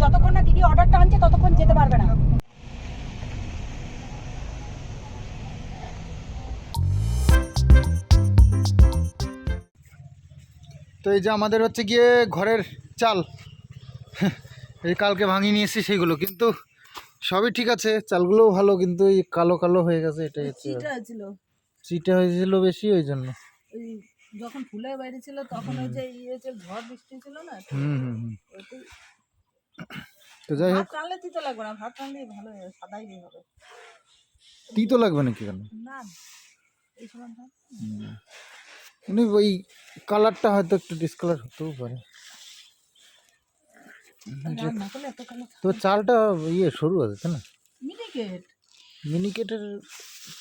যতক্ষণ না দিদি অর্ডারটা আনছে ততক্ষণ যেতে পারবে না। তো এই যে আমাদের হচ্ছে গিয়ে ঘরের চাল, এই কালকে ভাঙিয়ে নিয়ে এসেছি সেইগুলো, কিন্তু সবই ঠিক আছে, চালগুলোও ভালো, কিন্তু এই কালো কালো হয়ে গেছে। এটাই হচ্ছে চিটা হয়েছিল বেশি, ওই জন্য। যখন ফুলে বাইরে ছিল তখন ওই যে ঝড় বৃষ্টি ছিল না। তো যাই হোক, চালে তিতো লাগবে না, ভাত রান্না ভালো সাদাই হবে। তিতো লাগবে নাকি? কেন না, এই সময় কিন্তু ওই কালারটা হয়তো একটু ডিসকালার হতেও পারে। তো চালটা সরু আছে, তাই না? মিনিকেটের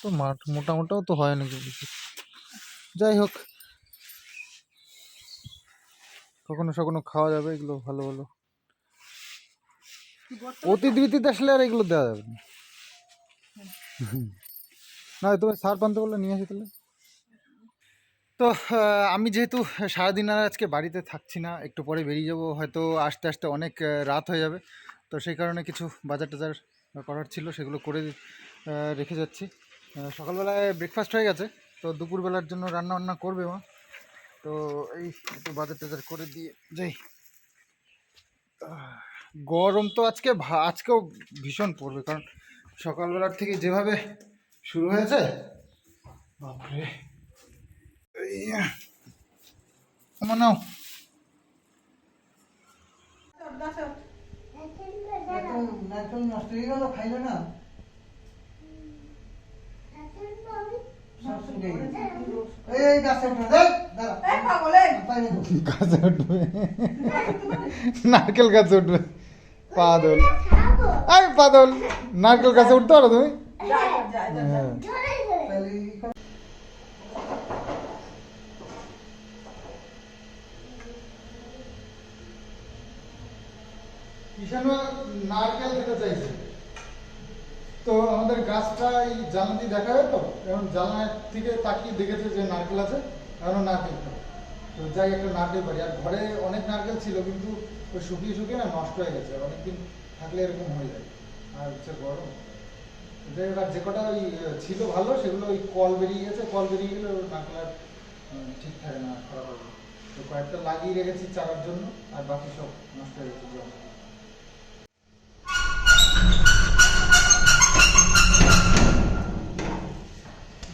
তো মোটা মোটাও তো হয় নাকি। যাই হোক, কখনো সখনো খাওয়া যাবে এগুলো, ভালো ভালো। অতিথি আসলে আর এগুলো দেওয়া যাবে না। না, তুমি সার পানতে বললে নিয়ে আসি তাহলে। তো আমি যেহেতু সারাদিন আর আজকে বাড়িতে থাকছি না, একটু পরে বেরিয়ে যাব, হয়তো আস্তে আস্তে অনেক রাত হয়ে যাবে। তো সেই কারণে কিছু বাজার টাজার করার ছিল, সেগুলো করে রেখে যাচ্ছি। সকালবেলায় ব্রেকফাস্ট হয়ে গেছে, তো দুপুরবেলার জন্য রান্না বান্না করবে মা। তো এই একটু বাজার টাজার করে দিয়ে যাই। গরম তো আজকেও ভীষণ পড়বে, কারণ সকালবেলার থেকে যেভাবে শুরু হয়েছে, বাপরে। নাও, নষ্ট হয়ে গেল, খাইলে না। নারকেল গাছে উঠবে পাদল, আরে পাদল, নারকেল গাছে উঠতে পারো তুমি? ঈশানও নারকেল খেতে চাইছে, তো আমাদের গাছটা এই জানলা দিয়ে দেখা হয়, তো এখন জানলা থেকে তাকিয়ে দেখেছে যে নারকেল আছে, এখনো নারকেল খাবে। তো যাই একটা নারকেল পারি। আর ঘরে অনেক নারকেল ছিল, কিন্তু ওই শুকিয়ে শুকিয়ে না নষ্ট হয়ে গেছে, অনেকদিন থাকলে এরকম হয়ে যায়। আর হচ্ছে গরম, যাই হোক, আর যে কটা ওই ছিল ভালো, সেগুলো ওই কল বেরিয়ে গেছে, কল বেরিয়ে গেলে ওর নারকেল আর ঠিক থাকে না, খারাপ হবে। তো কয়েকটা লাগিয়ে রেখেছি চারার জন্য, আর বাকি সব নষ্ট হয়ে গেছে জল।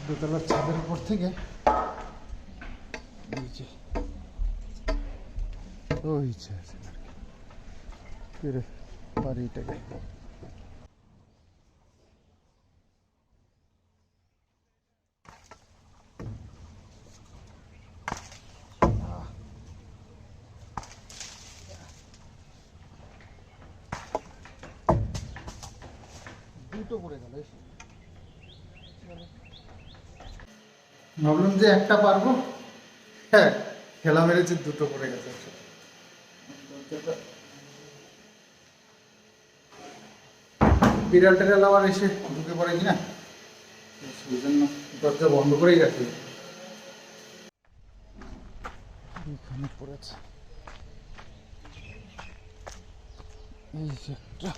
দোতলার ছাদের উপর থেকে ওই বাড়িটাকে দুটো পড়ে গেল। ভাবলাম যে একটা পারবো, হ্যাঁ খেলা মেরেছে, দুটো পড়ে গেছে। বিড়াল টেরাল আবার এসে ঢুকে পড়ে কিনা, সেই জন্য দরজা বন্ধ করেই রাখি। এখানে পড়েছে এই যে একটা,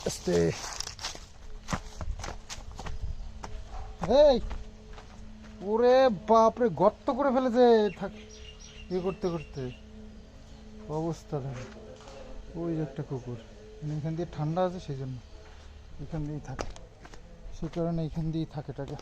আস্তে। এই ওরে বাপরে, গর্ত করে ফেলেছে করতে করতে, অবস্থা দেখো। ওই একটা কুকুর, এখান দিয়ে ঠান্ডা আছে, সেই জন্য এখান দিয়েই থাকে, সে কারণে এখান দিয়েই থাকে টাকা।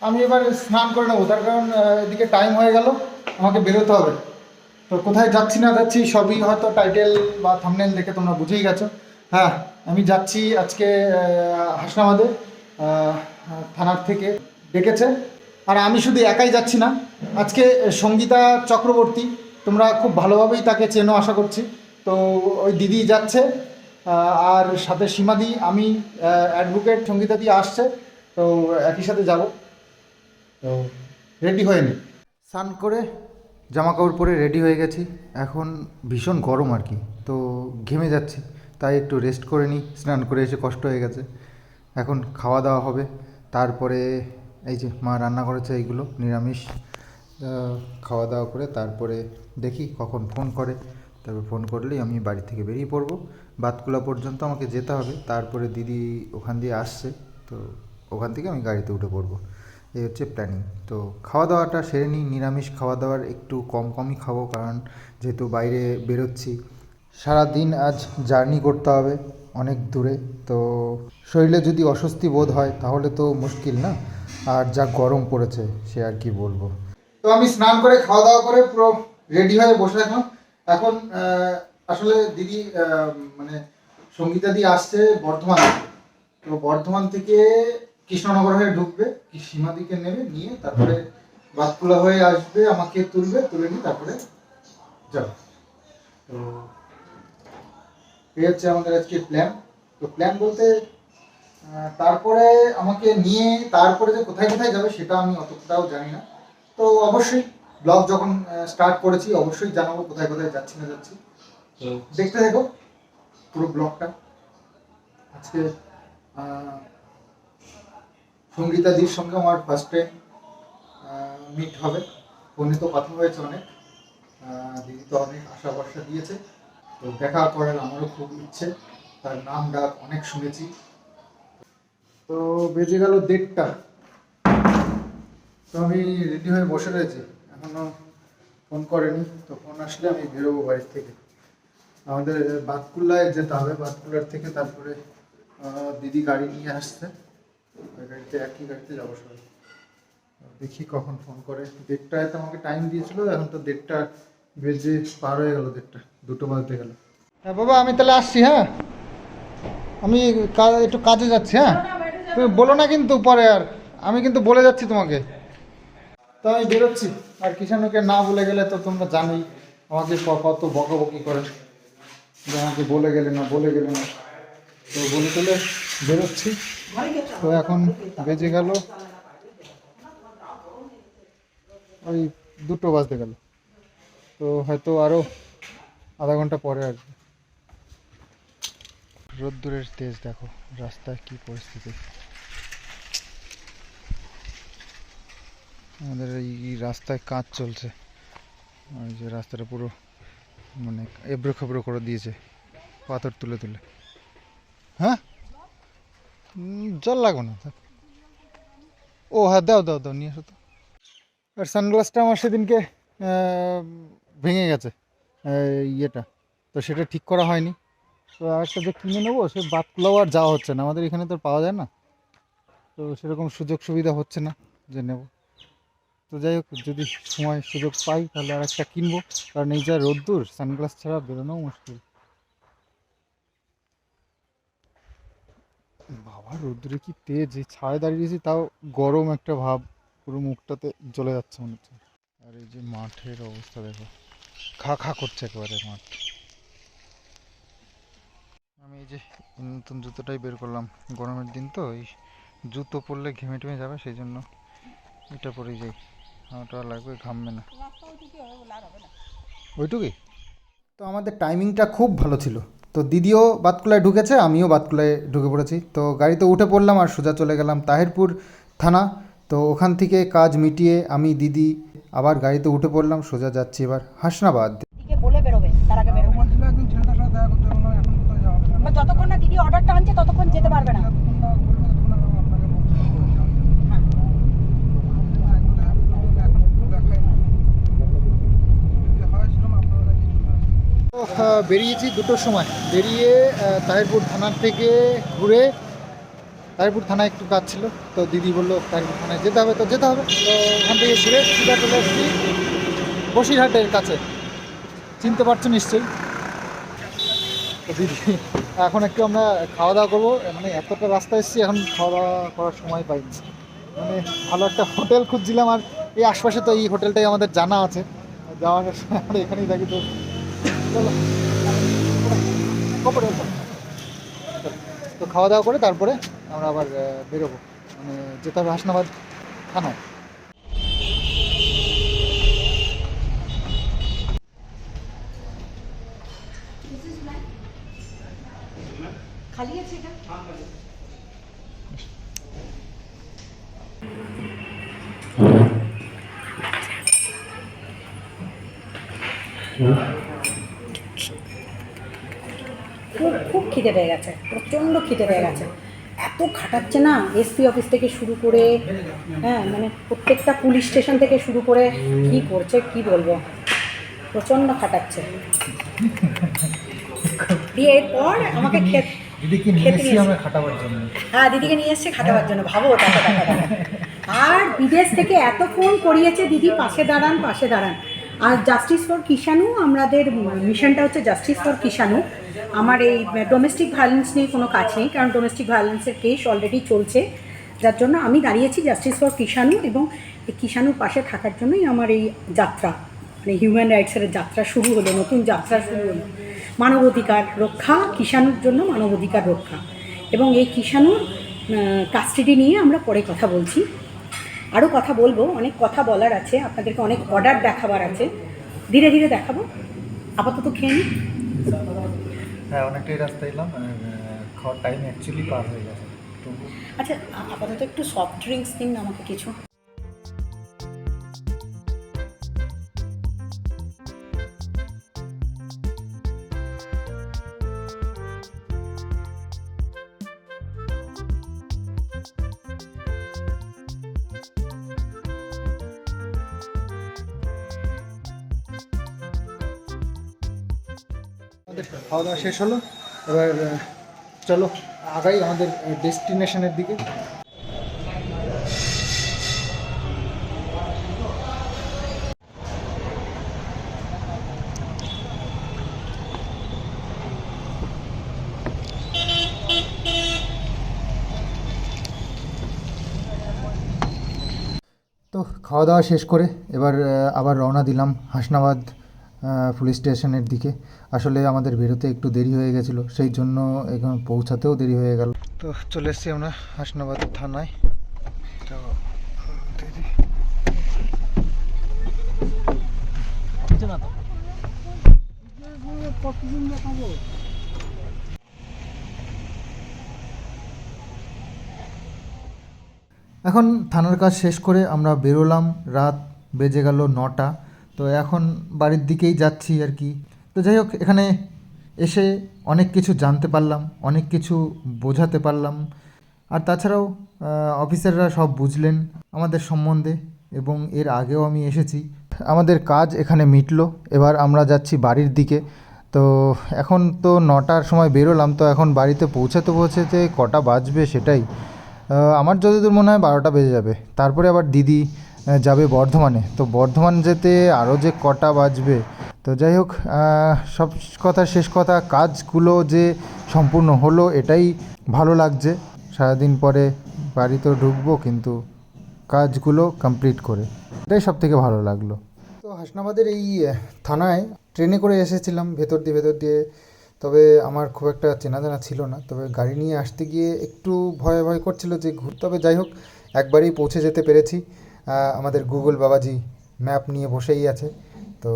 আমি এবার স্নান করে নেবো, তার কারণ এদিকে টাইম হয়ে গেল, আমাকে বেরোতে হবে। তো কোথায় যাচ্ছি না যাচ্ছি সবই হয়তো টাইটেল বা থাম্বনেল দেখে তোমরা বুঝেই গেছো। হ্যাঁ, আমি যাচ্ছি আজকে হাসনাবাদে, থানার থেকে ডেকেছে। আর আমি শুধু একাই যাচ্ছি না, আজকে সঙ্গীতা চক্রবর্তী, তোমরা খুব ভালোভাবেই তাকে চেনো আশা করছি। তো ওই দিদি যাচ্ছে, আর সাথে সীমাদি, আমি, অ্যাডভোকেট সঙ্গীতা দিয়ে আসছে। তো একই সাথে যাব। তো রেডি হয়ে নি, স্নান করে জামা কাপড় পরে রেডি হয়ে গেছি। এখন ভীষণ গরম আর কি, তো ঘেমে যাচ্ছি, তাই একটু রেস্ট করে নিই। স্নান করে এসে কষ্ট হয়ে গেছে। এখন খাওয়া দাওয়া হবে, তারপরে এই যে মা রান্না করেছে এইগুলো নিরামিষ। খাওয়া দাওয়া করে তারপরে দেখি কখন ফোন করে, তারপর ফোন করলেই আমি বাড়ি থেকে বেরিয়ে পড়বো। বাতকুলা পর্যন্ত আমাকে যেতে হবে, তারপরে দিদি ওখান দিয়ে আসছে, তো ওখান থেকে আমি গাড়িতে উঠে পড়বো। এই হচ্ছে প্ল্যানিং। তো খাওয়া দাওয়াটা সেরে নিই, নিরামিষ খাওয়া দাওয়ার একটু কমই খাবো, কারণ যেহেতু বাইরে বেরোচ্ছি, সারা দিন আজ জার্নি করতে হবে অনেক দূরে। তো শরীরে যদি অস্বস্তি বোধ হয় তাহলে তো মুশকিল না, আর যা গরম পড়েছে সে আর কি বলবো। তো আমি স্নান করে খাওয়া দাওয়া করে পুরো রেডি হয়ে বসে থাকলাম। এখন আসলে দিদি মানে সঙ্গীতা দিয়ে আসছে বর্ধমান, তো বর্ধমান থেকে কৃষ্ণনগর হয়ে ঢুকবে, সীমাদিকে নেবে, নিয়ে তারপরে বাতকুলা হয়ে আসবে, আমাকে তুলবে, তুলে নিয়ে তারপরে যাবে। তো এই হচ্ছে আমাদের আজকে প্ল্যান। তো প্ল্যান বলতে তারপরে আমাকে নিয়ে তারপরে যে কোথায় কোথায় যাবে সেটা আমি অতটাও জানি না। তো অবশ্যই ব্লগ যখন স্টার্ট করেছি অবশ্যই জানাবো কোথায় কোথায় যাচ্ছি না যাচ্ছি। তো দেখতে থাকো পুরো ব্লগটা। আজকে সঙ্গীতাদির সঙ্গে আমার ফার্স্ট টাইম মিট হবে। ফোনে তো কথা হয়েছে অনেক, দিদি তো অনেক আশা ভরসা দিয়েছে, তো দেখা করার আমারও খুব ইচ্ছে। তার নাম ডাক অনেক শুনেছি। তো বেজে গেল 1:30, তো আমি রেডি হয়ে বসে রয়েছি, এখনো ফোন করেনি। তো ফোন আসলে আমি বেরোবো বাড়ির থেকে। আমাদের বাতকুল্লায় যেতে হবে, বাতকুল্লার থেকে তারপরে দিদি গাড়ি নিয়ে আসছে, ওই গাড়িতে একই গাড়িতে যাবো সবাই। দেখি কখন ফোন করে। 1:30 তো আমাকে টাইম দিয়েছিল, এখন তো 1:30 বেজে পার হয়ে গেল, 1:30, 2টো বাজতে গেল। হ্যাঁ বাবা, আমি তাহলে আসছি। হ্যাঁ, আমি একটু কাজে যাচ্ছি। হ্যাঁ, তুমি বলো না কিন্তু পরে, আর আমি কিন্তু বলে যাচ্ছি তোমাকে। তো আমি বেরোচ্ছি। আর কিষাণুকে না বলে গেলে তো তোমরা জানোই আমাকে কত বকাবকি করে, যে আমাকে বলে গেলে না, বলে গেলে না। তো বলে চলে বেরোচ্ছি। তো এখন বেজে গেল ওই 2টো বাজতে গেল, তো হয়তো আরও আধা ঘন্টা পরে আসবে। রোদ্দুরের তেজ দেখো, রাস্তায় কি পরিস্থিতি। আমাদের এই রাস্তায় কাজ চলছে, ওই যে রাস্তাটা পুরো মানে এবড়ো খেবড়ো করে দিয়েছে পাথর তুলে তুলে। হ্যাঁ, জল লাগবে না। ও হ্যাঁ, দাও দাও দাও, নিয়ে আসো তো। আর সানগ্লাসটা আমার সেদিনকে ভেঙে গেছে, ইয়েটা, তো সেটা ঠিক করা হয়নি। তো আরেকটা যে কিনে নেবো, সে বাতকুলাও আর যাওয়া হচ্ছে না, আমাদের এখানে তো পাওয়া যায় না, তো সেরকম সুযোগ সুবিধা হচ্ছে না যে নেব। তো যাই হোক, যদি সময় সুযোগ পাই তাহলে আর একটা কিনবো, কারণ এই যা রোদ্দুর, সানগ্লাস ছাড়া বেরোনোও মুশকিল। বাবা, রোদ্দুরে কি তেজ! এই ছায় দাঁড়িয়েছি তাও গরম একটা ভাব, পুরো মুখটাতে জ্বলে যাচ্ছে মনে হচ্ছে। আর এই যে মাঠের অবস্থা দেখো, খা খা করছে একেবারে মাঠ। আমি এই যে নতুন জুতোটাই বের করলাম, গরমের দিন তো এই জুতো পরলে ঘেমে টেমে যাবে, সেই জন্য এটা পরেই যাই। ওটা লাগবে, ঘামবে না, ওইটুকুই। তো আমাদের টাইমিংটা খুব ভালো ছিল। তো দিদিও বাতকুলায় ঢুকেছে, আমিও বাতকুলায় ঢুকে পড়েছি। তো গাড়িতে উঠে পড়লাম আর সোজা চলে গেলাম তাহিরপুর থানা। তো ওখান থেকে কাজ মিটিয়ে আমি দিদি আবার গাড়িতে উঠে পড়লাম, সোজা যাচ্ছি এবার হাসনাবাদ। বলে বেরোবে, তার আগে বেরোবে। যতক্ষণ না দিদি অর্ডারটা আনছে ততক্ষণ যেতে পারবে না। বেরিয়েছি 2টোর সময়, বেরিয়ে তাহিরপুর থানার থেকে ঘুরে, তাহিরপুর থানায় একটু কাজ ছিল, তো দিদি বললো তাহিরপুর থানায় যেতে হবে, তো যেতে হবে। তো ওখান থেকে ঘুরে সিধা চলে এসেছি বসিরহাটের কাছে, চিনতে পারছো নিশ্চয়ই। তো দিদি এখন একটু আমরা খাওয়া দাওয়া করবো, মানে এতটা রাস্তা এসেছি এখন খাওয়া দাওয়া করার সময় পাইনি। মানে ভালো একটা হোটেল খুঁজছিলাম, আর এই আশপাশে তো এই হোটেলটাই আমাদের জানা আছে, যাওয়ার সময় আমরা এখানেই থাকি। তো চলো তো খাওয়া দাওয়া করে তারপরে আমরা আবার বেরোবো, মানে যেতে হবে হাসনাবাদ থানায়। খালি আছে এটা? খুব খুব খিদে পেয়ে গেছে, প্রচণ্ড খিদে পেয়ে গেছে। এত খাটাচ্ছে না, এসপি অফিস থেকে শুরু করে, হ্যাঁ মানে প্রত্যেকটা পুলিশ স্টেশন থেকে শুরু করে কি করছে কি বলবো, প্রচণ্ড খাটাচ্ছে। দিয়ে এরপর আমাকে দিদিকে নিয়ে এসেছি আমরা খাটাবার জন্য। হ্যাঁ দিদিকে নিয়ে এসছে খাটাবার জন্য, ভাবো টাকা টাকা টাকা। আর বিদেশ থেকে এত ফোন করিয়েছে, দিদি পাশে দাঁড়ান পাশে দাঁড়ান। আর জাস্টিস ফর কিষাণু, আমাদের মিশনটা হচ্ছে জাস্টিস ফর কিষাণু। আমার এই ডোমেস্টিক ভায়োলেন্স নিয়ে কোনো কাজ নেই, কারণ ডোমেস্টিক ভায়োলেন্সের কেস অলরেডি চলছে, যার জন্য আমি দাঁড়িয়েছি জাস্টিস ফর কিষাণু, এবং এই কিষাণুর পাশে থাকার জন্যই আমার এই যাত্রা, মানে হিউম্যান রাইটসের যাত্রা শুরু হলো, নতুন যাত্রা শুরু হলো। মানবাধিকার রক্ষা, কিষাণুর জন্য মানবাধিকার রক্ষা, এবং এই কিষাণুর কাস্টাডি নিয়ে আমরা পরে কথা বলছি। আরও কথা বলবো, অনেক কথা বলার আছে, আপনাদেরকে অনেক অর্ডার দেখাবার আছে, ধীরে ধীরে দেখাবো। আপাতত খেয়ে নিই। হ্যাঁ অনেকটাই রাস্তা এলাম, খাওয়ার টাইম অ্যাকচুয়ালি পার হয়ে গেছে। তো আচ্ছা আপাতত একটু সফট ড্রিঙ্কস দিন না আমাকে কিছু। আমাদের খাওয়া দাওয়া শেষ হলো, এবার চলো আগাই আমাদের ডেস্টিনেশনের দিকে। তো খাওয়া দাওয়া শেষ করে এবার আবার রওনা দিলাম হাসনাবাদ পুলিশ স্টেশনের দিকে। আসলে আমাদের বেরোতে একটু দেরি হয়ে গেছিলো, সেই জন্য এখানে পৌঁছাতেও দেরি হয়ে গেল। তো চলে এসেছি আমরা হাসনাবাদ থানায়। তো এখন থানার কাজ শেষ করে আমরা বেরোলাম, রাত বেজে গেল 9টা। তো এখন বাড়ির দিকেই যাচ্ছি আর কি। তো যাই হোক, এখানে এসে অনেক কিছু জানতে পারলাম, অনেক কিছু বোঝাতে পারলাম, আর তাছাড়াও অফিসাররা সব বুঝলেন আমাদের সম্বন্ধে, এবং এর আগেও আমি এসেছি। আমাদের কাজ এখানে মিটলো, এবার আমরা যাচ্ছি বাড়ির দিকে। তো এখন তো 9টার সময় বেরোলাম, তো এখন বাড়িতে পৌঁছাতে পৌঁছাতে কটা বাজবে সেটাই আমার যতদূর মনে হয় 12টা বেজে যাবে। তারপরে আবার দিদি যাবে বর্ধমানে, তো বর্ধমান যেতে আরও যে কটা বাজবে। তো যাই হোক, সব কথা শেষ কথা, কাজগুলো যে সম্পূর্ণ হলো এটাই ভালো লাগছে। সারাদিন পরে বাড়িতেও ঢুকবো, কিন্তু কাজগুলো কমপ্লিট করে, এটাই সব থেকে ভালো লাগলো। তো হাসনাবাদের এই থানায় ট্রেনে করে এসেছিলাম ভেতর দিয়ে, তবে আমার খুব একটা চেনা জানা ছিল না, তবে গাড়ি নিয়ে আসতে গিয়ে একটু ভয় ভয় করছিল যে তবে যাই হোক একবারেই পৌঁছে যেতে পেরেছি। আমাদের গুগল বাবাজি ম্যাপ নিয়ে বসেই আছে, তো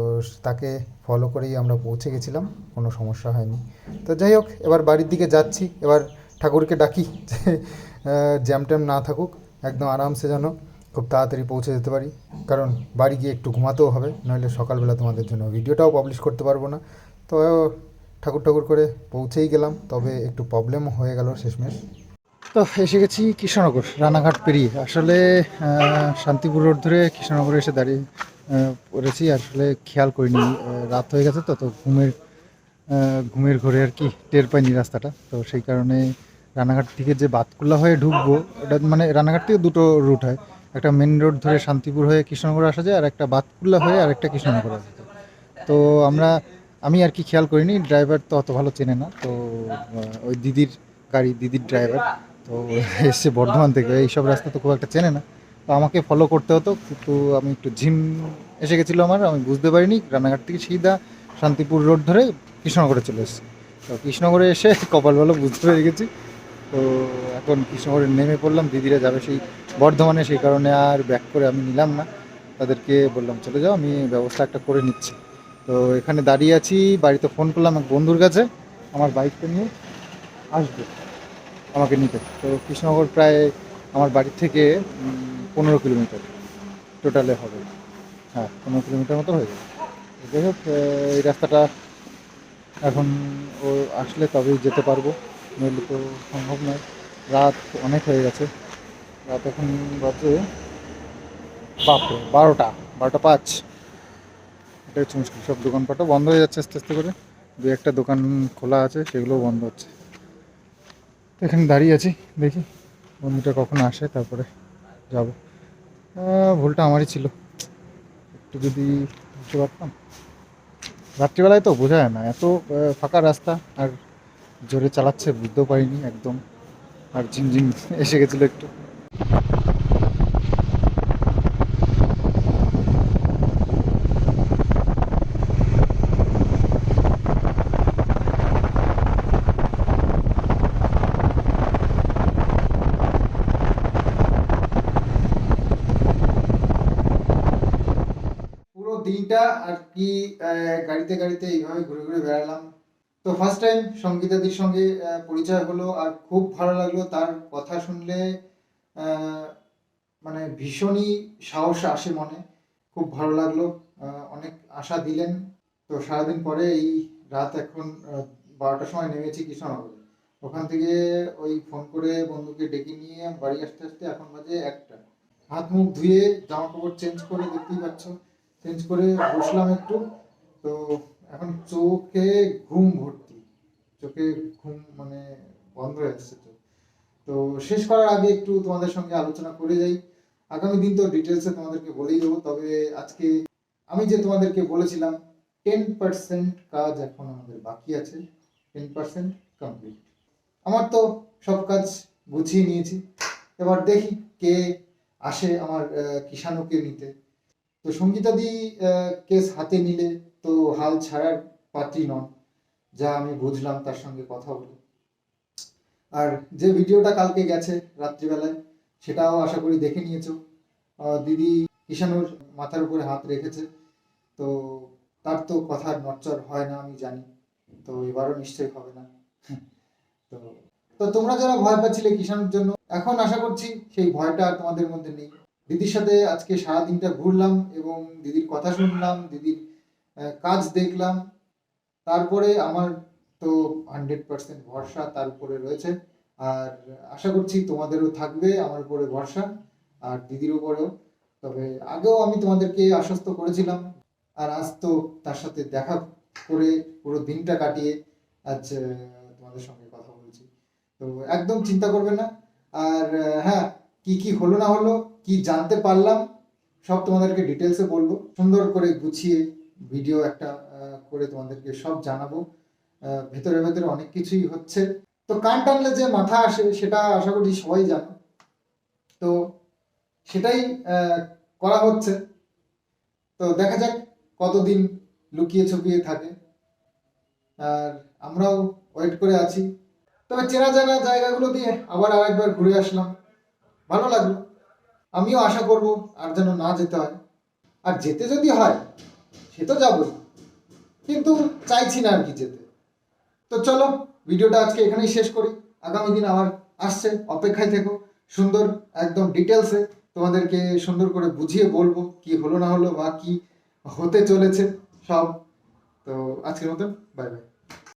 তাকে ফলো করেই আমরা পৌঁছে গেছিলাম, কোনো সমস্যা হয়নি। তো যাই হোক, এবার বাড়ির দিকে যাচ্ছি। এবার ঠাকুরকে ডাকি যে জ্যাম ট্যাম না থাকুক, একদম আরামসে যেন খুব তাড়াতাড়ি পৌঁছে যেতে পারি, কারণ বাড়ি গিয়ে একটু ঘুমাতেও হবে, নইলে সকালবেলা তোমাদের জন্য ভিডিওটাও পাবলিশ করতে পারবো না। তো ঠাকুর করে পৌঁছেই গেলাম, তবে একটু প্রবলেমও হয়ে গেল শেষমেশ। তো এসে গেছি কৃষ্ণনগর, রানাঘাট পেরিয়ে। আসলে শান্তিপুর রোড ধরে কৃষ্ণনগরে এসে দাঁড়িয়ে পড়েছি, আসলে খেয়াল করিনি, রাত হয়ে গেছে তো ঘুমের ঘরে আর কি টের পাইনি রাস্তাটা। তো সেই কারণে রানাঘাট থেকে যে বাতকুল্লা হয়ে ঢুকবো, ওটা মানে রানাঘাট থেকে দুটো রুট হয়, একটা মেন রোড ধরে শান্তিপুর হয়ে কৃষ্ণনগর আসা যায়, আর একটা বাতকুল্লা হয়ে আর একটা কৃষ্ণনগর আসা যায়। তো আমরা আমি আর কি খেয়াল করিনি, ড্রাইভার তো অত ভালো চেনে না, তো ওই দিদির গাড়ি, দিদির ড্রাইভার তো এসছে বর্ধমান থেকে, এইসব রাস্তা তো খুব একটা চেনে না, তো আমাকে ফলো করতে হতো, কিন্তু আমি একটু ঝিম এসে গেছিলো আমার, আমি বুঝতে পারিনি, রানাঘাট থেকে সিধা শান্তিপুর রোড ধরে কৃষ্ণনগরে চলে এসেছি। তো কৃষ্ণনগরে এসে কপাল ভালো বুঝতে পেরে গেছি, তো এখন কৃষ্ণনগরে নেমে পড়লাম, দিদিরা যাবে সেই বর্ধমানে, সেই কারণে আর ব্যাক করে আমি নিলাম না, তাদেরকে বললাম চলে যাও, আমি ব্যবস্থা একটা করে নিচ্ছি। তো এখানে দাঁড়িয়ে আছি, বাড়িতে ফোন করলাম এক বন্ধুর কাছে, আমার বাইকটা নিয়ে আসবে আমাকে নিতে। তো কৃষ্ণনগর প্রায় আমার বাড়ি থেকে 15 কিলোমিটার টোটালে হবে, হ্যাঁ 15 কিলোমিটার মতো হয়ে যাবে। যাই হোক, এই রাস্তাটা এখন ও আসলে তবেই যেতে পারবো, নইলে তো সম্ভব নয়, রাত অনেক হয়ে গেছে, রাত এখন বাজে বাপরে 12টা 5। এটা হচ্ছে মুশকিল, সব দোকানপাটও বন্ধ হয়ে যাচ্ছে আস্তে আস্তে করে, দু একটা দোকান খোলা আছে সেগুলোও বন্ধ হচ্ছে। তো এখানে দাঁড়িয়ে আছি, দেখি বন্ধুটা কখন আসে, তারপরে যাব। ভুলটা আমারই ছিল, একটু যদি বুঝতে পারতাম। রাত্রিবেলায় তো বোঝা যায় না, এত ফাঁকা রাস্তা, আর জোরে চালাচ্ছে বুঝতেও পারিনি একদম, আর ঝিমঝিম এসে গেছিলো একটু। পুরো দিনটা আর কি গাড়িতে গাড়িতে এইভাবে ঘুরে ঘুরে বেড়ালাম। তো ফার্স্ট টাইম সঙ্গীতাদির সঙ্গে পরিচয় হলো, আর খুব ভালো লাগলো, তার কথা শুনলে আহ, মানে ভীষণই সাহস আসে মনে, খুব ভালো লাগলো, অনেক আশা দিলেন। তো সারাদিন পরে এই রাত এখন 12টার সময় নেমেছি কৃষ্ণনগরে, ওখান থেকে ওই ফোন করে বন্ধুকে ডেকে নিয়ে বাড়ি আসতে আসতে এখন বাজে 1টা। হাত মুখ ধুয়ে জামা কাপড় চেঞ্জ করে, দেখতেই পাচ্ছ, চেঞ্জ করে বসলাম একটু। তো এখন চোখে ঘুম ভর্তি, চোখে ঘুম মানে বন্ধ হয়ে যাচ্ছে চোখ। তো শেষ করার আগে একটু তোমাদের সঙ্গে আলোচনা করে যাই, আগামী দিন তো ডিটেলসে তোমাদেরকে বলেই দেবো, তবে আজকে আমি যে তোমাদেরকে বলেছিলাম 10% কাজ এখন আমাদের বাকি আছে, 10% কমপ্লিট। আমার তো সব কাজ গুছিয়ে নিয়েছি, এবার দেখি কে আসে আমার কিষাণুকে নিতে। তো সঙ্গীতাদি কেস হাতে নিলে তো হাল ছাড়ার পাত্রী নন, যা আমি বুঝলাম তার সঙ্গে কথা বলে। আর যে ভিডিওটা কালকে গেছে রাত্রিবেলায়, সেটাও আশা করি দেখে নিয়েছো। দিদি কিষাণুর মাথার উপরে হাত রেখেছে, তো তার তো কথার নড়চড় হয় না আমি জানি, তো এবারও নিশ্চয়ই হবে না। তো তো তোমরা যারা ভয় পাচ্ছিলে কিষাণুর জন্য, এখন আশা করছি সেই ভয়টা আর তোমাদের মধ্যে নেই। দিদির সাথে আজকে সারা দিনটা ঘুরলাম এবং দিদির কথা শুনলাম, দিদির কাজ দেখলাম, তারপরে আমার তো 100% ভরসা তার উপরে রয়েছে, আর আশা করছি তোমাদেরও থাকবে আমার উপরে ভরসা, আর দিদির উপরেও। তবে আগেও আমি তোমাদেরকে আশ্বস্ত করেছিলাম, আর আজ তো তার সাথে দেখা করে পুরো দিনটা কাটিয়ে আজ তোমাদের সঙ্গে কথা বলছি। তো একদম চিন্তা করবে না। আর হ্যাঁ, কি কি হলো না হলো, কি জানতে পারলাম, সব তোমাদেরকে ডিটেলসে বলবো, সুন্দর করে গুছিয়ে ভিডিও একটা করে তোমাদেরকে সব জানাবো। ভেতরে ভেতরে অনেক কিছুই হচ্ছে, তো কান টানলে যে মাথা আসে সেটা আশা করি সবাই জানো, তো সেটাই করা হচ্ছে। তো দেখা যাক কতদিন লুকিয়ে ছুপিয়ে থাকে, আর আমরাও ওয়েট করে আছি। তবে চেনা জানা জায়গাগুলো দিয়ে আবার আরেকবার ঘুরে আসলাম, ভালো লাগলো। আমিও আশা করব আর যেন না যেতে হয়, আর যেতে যদি হয় সে তো যাবই, কিন্তু চাইছি না আর কি যেতে। তো চলো ভিডিওটা আজকে এখানেই শেষ করি, আগামী দিন আবার আসছে, অপেক্ষায় থেকো। সুন্দর একদম ডিটেলসে তোমাদেরকে সুন্দর করে বুঝিয়ে বলবো কি হলো না হলো বা কি হতে চলেছে সব। তো আজকের মতন বাই বাই।